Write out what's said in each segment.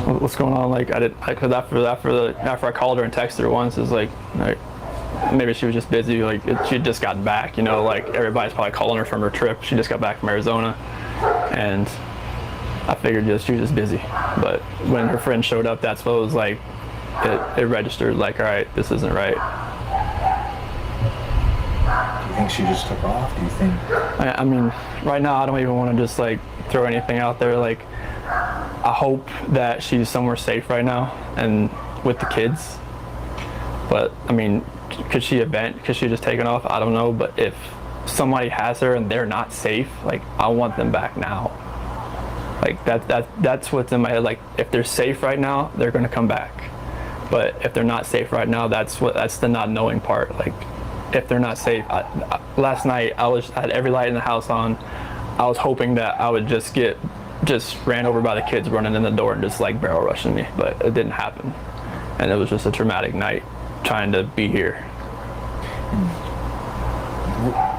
what's going on? Like, because after I called her and texted her once, it's like maybe she was just busy. Like, she just got back. You know, like everybody's probably calling her from her trip. She just got back from Arizona, and I figured she was just busy. But when her friend showed up, that's what it was like. It registered like, all right, this isn't right. Do you think she just took off? Do you think? I mean, right now I don't even want to just like throw anything out there. Like, I hope that she's somewhere safe right now and with the kids. But I mean, could she just taken off? I don't know. But if somebody has her and they're not safe, like, I want them back now. Like, that's what's in my head. Like, if they're safe right now, they're gonna come back. But if they're not safe right now, that's the not knowing part. Like, if they're not safe, last night I had every light in the house on. I was hoping that I would just ran over by the kids running in the door and just like barrel rushing me, but it didn't happen. And it was just a traumatic night trying to be here.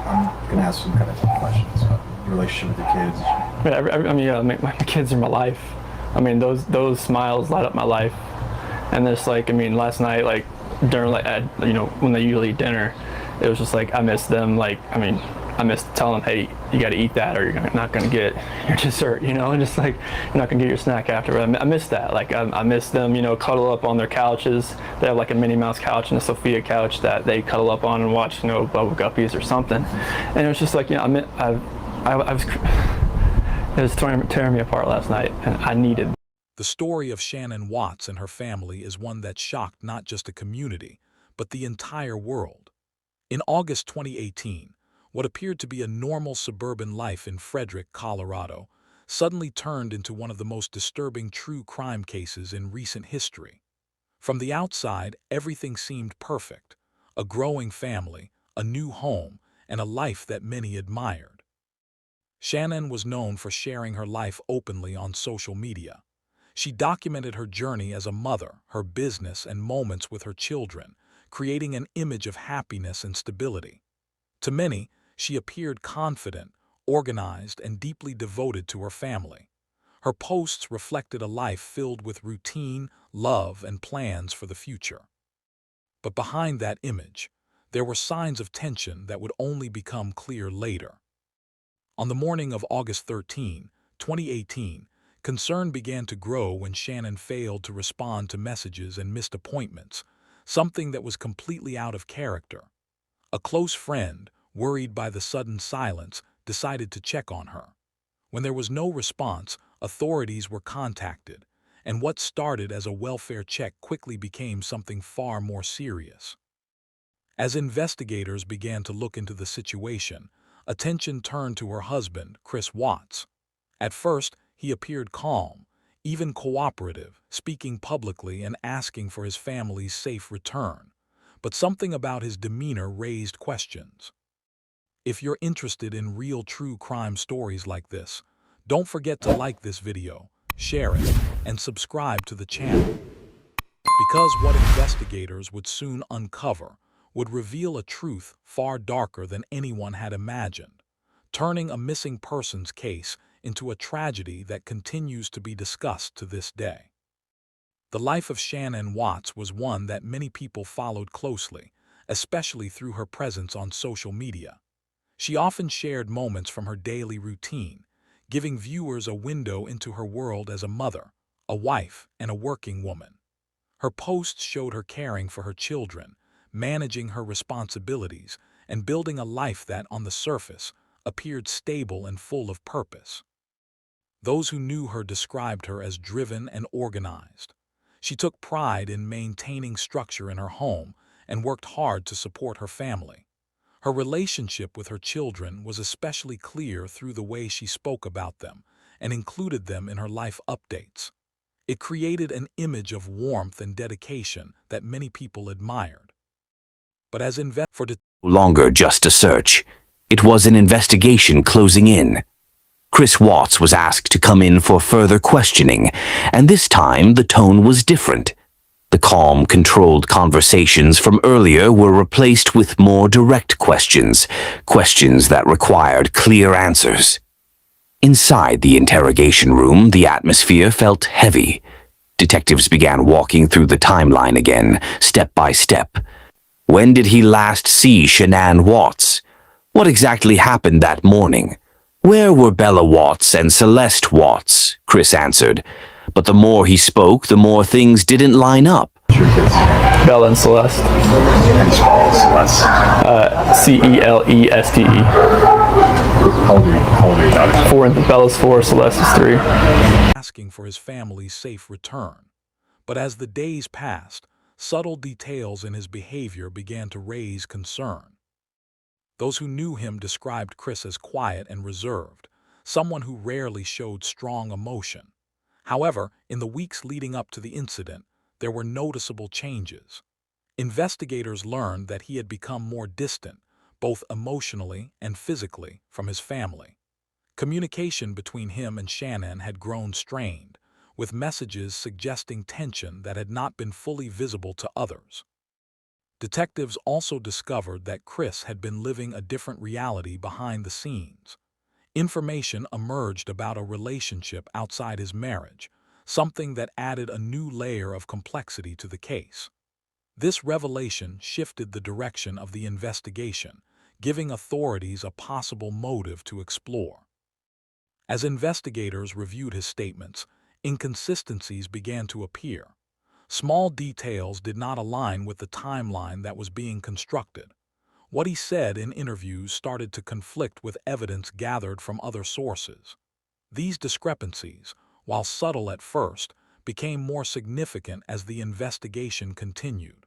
I'm gonna ask some kind of tough questions. Your relationship with the kids. I mean, my kids are my life. I mean, those smiles light up my life. And it's like, I mean, last night, like during when they usually eat dinner, it was just like I missed them. Like, I mean, I missed telling them, hey, you got to eat that or you're not going to get your dessert, and just like you're not going to get your snack after. I miss that. Like, I miss them, cuddle up on their couches. They have like a Minnie Mouse couch and a Sophia couch that they cuddle up on and watch, Bubble Guppies or something. And it was just like, I was, it was tearing me apart last night, and I needed. The story of Shanann Watts and her family is one that shocked not just a community, but the entire world. In August 2018, what appeared to be a normal suburban life in Frederick, Colorado, suddenly turned into one of the most disturbing true crime cases in recent history. From the outside, everything seemed perfect: a growing family, a new home, and a life that many admired. Shanann was known for sharing her life openly on social media. She documented her journey as a mother, her business, and moments with her children, creating an image of happiness and stability. To many, she appeared confident, organized, and deeply devoted to her family. Her posts reflected a life filled with routine, love, and plans for the future. But behind that image, there were signs of tension that would only become clear later. On the morning of August 13, 2018, concern began to grow when Shanann failed to respond to messages and missed appointments, something that was completely out of character. A close friend, worried by the sudden silence, decided to check on her. When there was no response, authorities were contacted, and what started as a welfare check quickly became something far more serious. As investigators began to look into the situation, attention turned to her husband, Chris Watts. At first, he appeared calm, even cooperative, speaking publicly and asking for his family's safe return. But something about his demeanor raised questions. If you're interested in real true crime stories like this, don't forget to like this video, share it, and subscribe to the channel. Because what investigators would soon uncover would reveal a truth far darker than anyone had imagined, turning a missing persons case into a tragedy that continues to be discussed to this day. The life of Shanann Watts was one that many people followed closely, especially through her presence on social media. She often shared moments from her daily routine, giving viewers a window into her world as a mother, a wife, and a working woman. Her posts showed her caring for her children, managing her responsibilities, and building a life that, on the surface, appeared stable and full of purpose. Those who knew her described her as driven and organized. She took pride in maintaining structure in her home and worked hard to support her family. Her relationship with her children was especially clear through the way she spoke about them and included them in her life updates. It created an image of warmth and dedication that many people admired. But as for no longer just a search, it was an investigation closing in. Chris Watts was asked to come in for further questioning, and this time the tone was different. The calm, controlled conversations from earlier were replaced with more direct questions that required clear answers. Inside the interrogation room, the atmosphere felt heavy. Detectives began walking through the timeline again, step by step. When did he last see Shanann Watts? What exactly happened that morning? Where were Bella Watts and Celeste Watts? Chris answered. But the more he spoke, the more things didn't line up. Your kids. Bella and Celeste. How do you spell Celeste? Celeste. How old are your daughters? 4, Bella's 4, Celeste is 3. Asking for his family's safe return. But as the days passed, subtle details in his behavior began to raise concern. Those who knew him described Chris as quiet and reserved, someone who rarely showed strong emotion. However, in the weeks leading up to the incident, there were noticeable changes. Investigators learned that he had become more distant, both emotionally and physically, from his family. Communication between him and Shanann had grown strained, with messages suggesting tension that had not been fully visible to others. Detectives also discovered that Chris had been living a different reality behind the scenes. Information emerged about a relationship outside his marriage, something that added a new layer of complexity to the case. This revelation shifted the direction of the investigation, giving authorities a possible motive to explore. As investigators reviewed his statements, inconsistencies began to appear. Small details did not align with the timeline that was being constructed. What he said in interviews started to conflict with evidence gathered from other sources. These discrepancies, while subtle at first, became more significant as the investigation continued.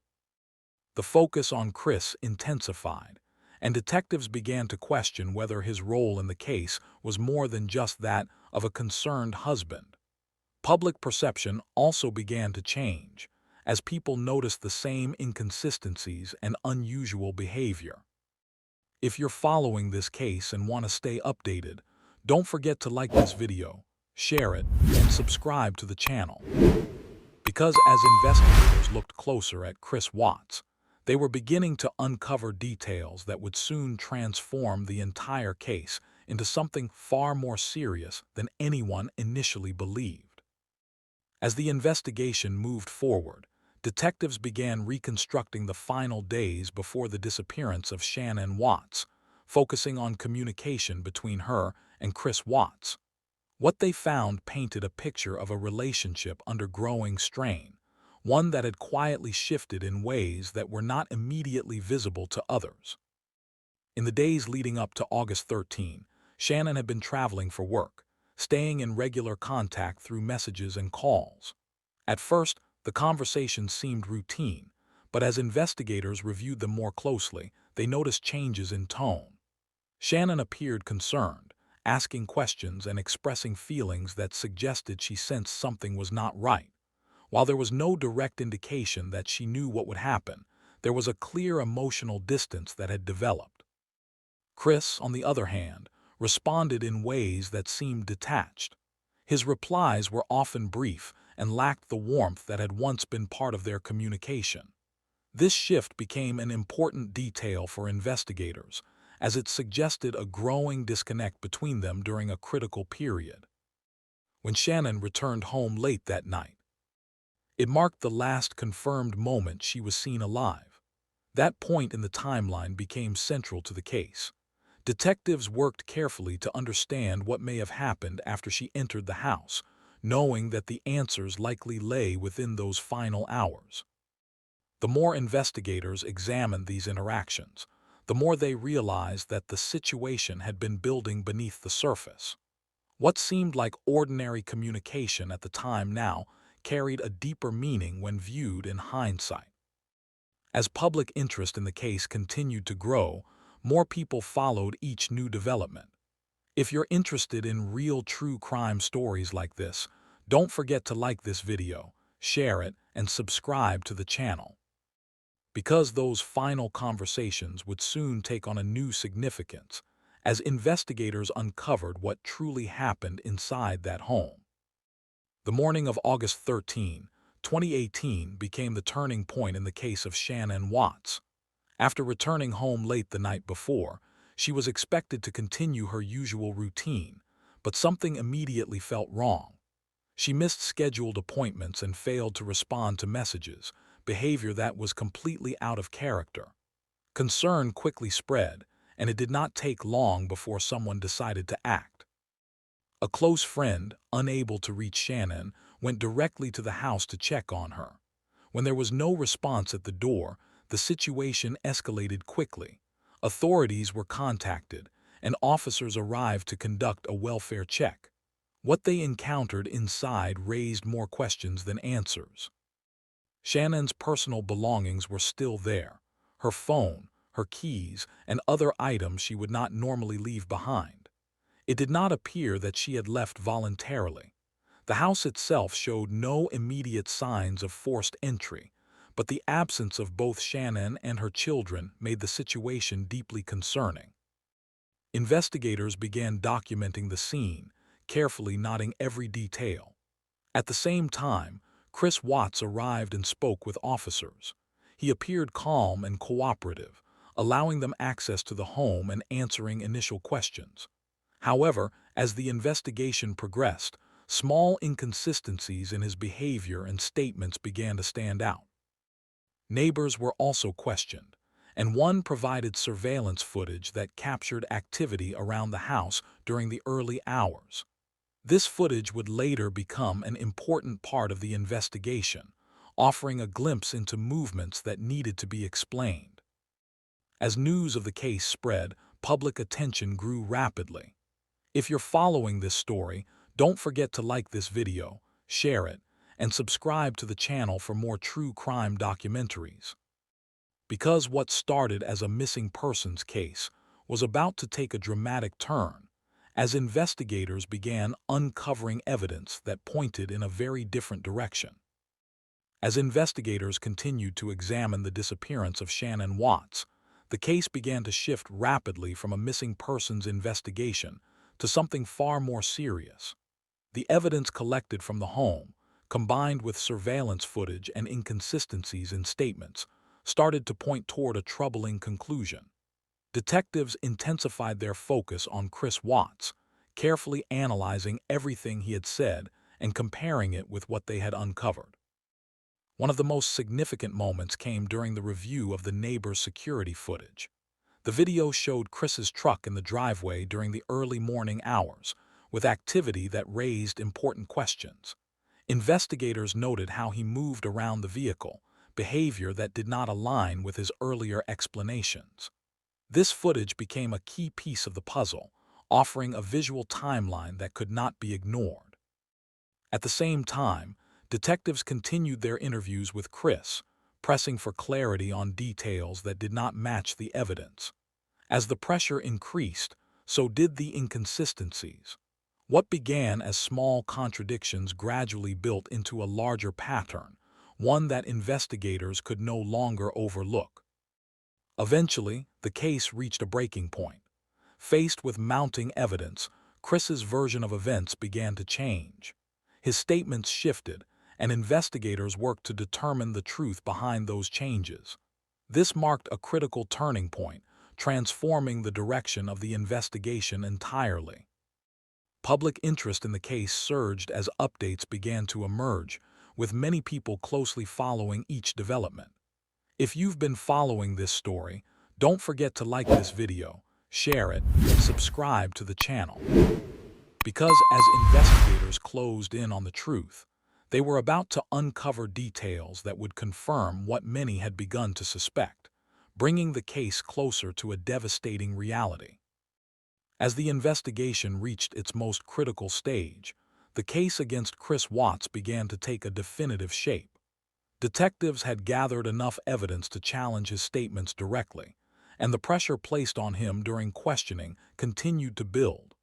The focus on Chris intensified, and detectives began to question whether his role in the case was more than just that of a concerned husband. Public perception also began to change, as people noticed the same inconsistencies and unusual behavior. If you're following this case and want to stay updated, don't forget to like this video, share it, and subscribe to the channel. Because as investigators looked closer at Chris Watts, they were beginning to uncover details that would soon transform the entire case into something far more serious than anyone initially believed. As the investigation moved forward, detectives began reconstructing the final days before the disappearance of Shanann Watts, focusing on communication between her and Chris Watts. What they found painted a picture of a relationship under growing strain, one that had quietly shifted in ways that were not immediately visible to others. In the days leading up to August 13, Shanann had been traveling for work, staying in regular contact through messages and calls. At first, the conversations seemed routine, but as investigators reviewed them more closely, they noticed changes in tone. Shanann appeared concerned, asking questions and expressing feelings that suggested she sensed something was not right. While there was no direct indication that she knew what would happen, there was a clear emotional distance that had developed. Chris, on the other hand, responded in ways that seemed detached. His replies were often brief and lacked the warmth that had once been part of their communication. This shift became an important detail for investigators, as it suggested a growing disconnect between them during a critical period. When Shanann returned home late that night, it marked the last confirmed moment she was seen alive. That point in the timeline became central to the case. Detectives worked carefully to understand what may have happened after she entered the house, knowing that the answers likely lay within those final hours. The more investigators examined these interactions, the more they realized that the situation had been building beneath the surface. What seemed like ordinary communication at the time now carried a deeper meaning when viewed in hindsight. As public interest in the case continued to grow, more people followed each new development. If you're interested in real true crime stories like this, don't forget to like this video, share it, and subscribe to the channel. Because those final conversations would soon take on a new significance, as investigators uncovered what truly happened inside that home. The morning of August 13, 2018 became the turning point in the case of Shanann Watts. After returning home late the night before, she was expected to continue her usual routine, but something immediately felt wrong. She missed scheduled appointments and failed to respond to messages, behavior that was completely out of character. Concern quickly spread, and it did not take long before someone decided to act. A close friend, unable to reach Shanann, went directly to the house to check on her. When there was no response at the door, the situation escalated quickly. Authorities were contacted, and officers arrived to conduct a welfare check. What they encountered inside raised more questions than answers. Shannon's personal belongings were still there: her phone, her keys, and other items she would not normally leave behind. It did not appear that she had left voluntarily. The house itself showed no immediate signs of forced entry, but the absence of both Shanann and her children made the situation deeply concerning. Investigators began documenting the scene, carefully noting every detail. At the same time, Chris Watts arrived and spoke with officers. He appeared calm and cooperative, allowing them access to the home and answering initial questions. However, as the investigation progressed, small inconsistencies in his behavior and statements began to stand out. Neighbors were also questioned, and one provided surveillance footage that captured activity around the house during the early hours. This footage would later become an important part of the investigation, offering a glimpse into movements that needed to be explained. As news of the case spread, public attention grew rapidly. If you're following this story, don't forget to like this video, share it, and subscribe to the channel for more true crime documentaries. Because what started as a missing persons case was about to take a dramatic turn, as investigators began uncovering evidence that pointed in a very different direction. As investigators continued to examine the disappearance of Shanann Watts, the case began to shift rapidly from a missing persons investigation to something far more serious. The evidence collected from the home, combined with surveillance footage and inconsistencies in statements, started to point toward a troubling conclusion. Detectives intensified their focus on Chris Watts, carefully analyzing everything he had said and comparing it with what they had uncovered. One of the most significant moments came during the review of the neighbor's security footage. The video showed Chris's truck in the driveway during the early morning hours, with activity that raised important questions. Investigators noted how he moved around the vehicle, behavior that did not align with his earlier explanations. This footage became a key piece of the puzzle, offering a visual timeline that could not be ignored. At the same time, detectives continued their interviews with Chris, pressing for clarity on details that did not match the evidence. As the pressure increased, so did the inconsistencies. What began as small contradictions gradually built into a larger pattern, one that investigators could no longer overlook. Eventually, the case reached a breaking point. Faced with mounting evidence, Chris's version of events began to change. His statements shifted, and investigators worked to determine the truth behind those changes. This marked a critical turning point, transforming the direction of the investigation entirely. Public interest in the case surged as updates began to emerge, with many people closely following each development. If you've been following this story, don't forget to like this video, share it, and subscribe to the channel. Because as investigators closed in on the truth, they were about to uncover details that would confirm what many had begun to suspect, bringing the case closer to a devastating reality. As the investigation reached its most critical stage, the case against Chris Watts began to take a definitive shape. Detectives had gathered enough evidence to challenge his statements directly, and the pressure placed on him during questioning continued to build.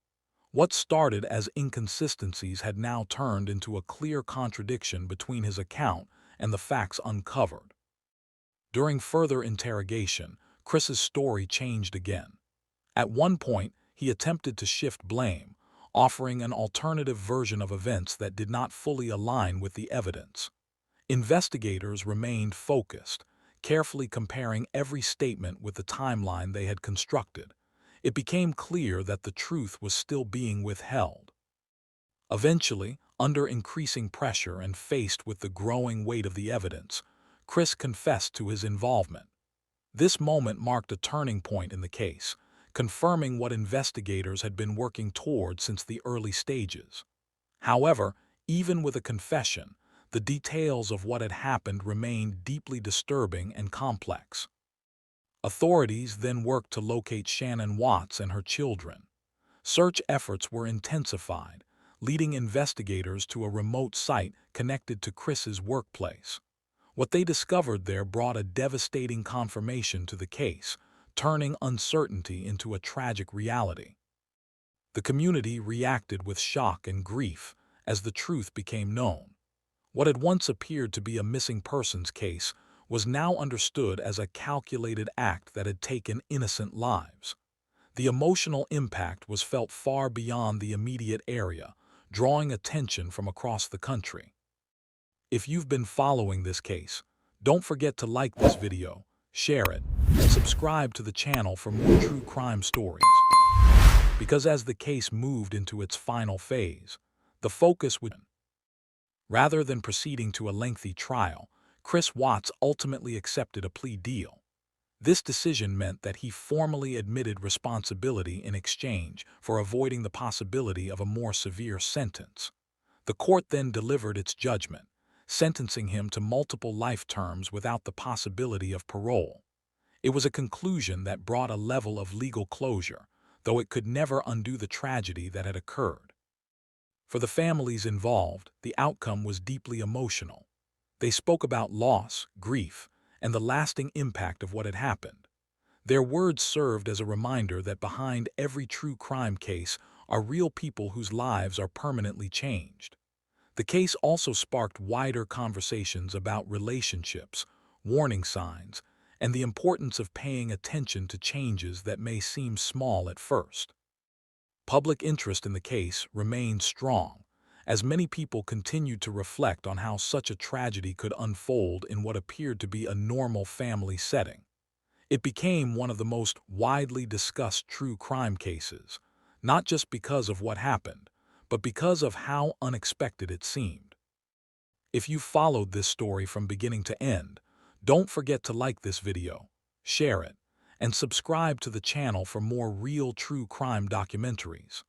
What started as inconsistencies had now turned into a clear contradiction between his account and the facts uncovered. During further interrogation, Chris's story changed again. At one point, he attempted to shift blame, offering an alternative version of events that did not fully align with the evidence. Investigators remained focused, carefully comparing every statement with the timeline they had constructed. It became clear that the truth was still being withheld. Eventually, under increasing pressure and faced with the growing weight of the evidence, Chris confessed to his involvement. This moment marked a turning point in the case, confirming what investigators had been working toward since the early stages. However, even with a confession, the details of what had happened remained deeply disturbing and complex. Authorities then worked to locate Shanann Watts and her children. Search efforts were intensified, leading investigators to a remote site connected to Chris's workplace. What they discovered there brought a devastating confirmation to the case, turning uncertainty into a tragic reality. The community reacted with shock and grief as the truth became known. What had once appeared to be a missing persons case was now understood as a calculated act that had taken innocent lives. The emotional impact was felt far beyond the immediate area, drawing attention from across the country. If you've been following this case, don't forget to like this video, share it, and subscribe to the channel for more true crime stories. Because as the case moved into its final phase, the focus would... Rather than proceeding to a lengthy trial, Chris Watts ultimately accepted a plea deal. This decision meant that he formally admitted responsibility in exchange for avoiding the possibility of a more severe sentence. The court then delivered its judgment, sentencing him to multiple life terms without the possibility of parole. It was a conclusion that brought a level of legal closure, though it could never undo the tragedy that had occurred. For the families involved, the outcome was deeply emotional. They spoke about loss, grief, and the lasting impact of what had happened. Their words served as a reminder that behind every true crime case are real people whose lives are permanently changed. The case also sparked wider conversations about relationships, warning signs, and the importance of paying attention to changes that may seem small at first. Public interest in the case remained strong, as many people continued to reflect on how such a tragedy could unfold in what appeared to be a normal family setting. It became one of the most widely discussed true crime cases, not just because of what happened, but because of how unexpected it seemed. If you followed this story from beginning to end, don't forget to like this video, share it, and subscribe to the channel for more real true crime documentaries.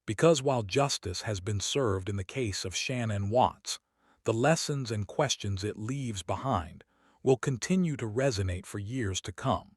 Because while justice has been served in the case of Shanann Watts, the lessons and questions it leaves behind will continue to resonate for years to come.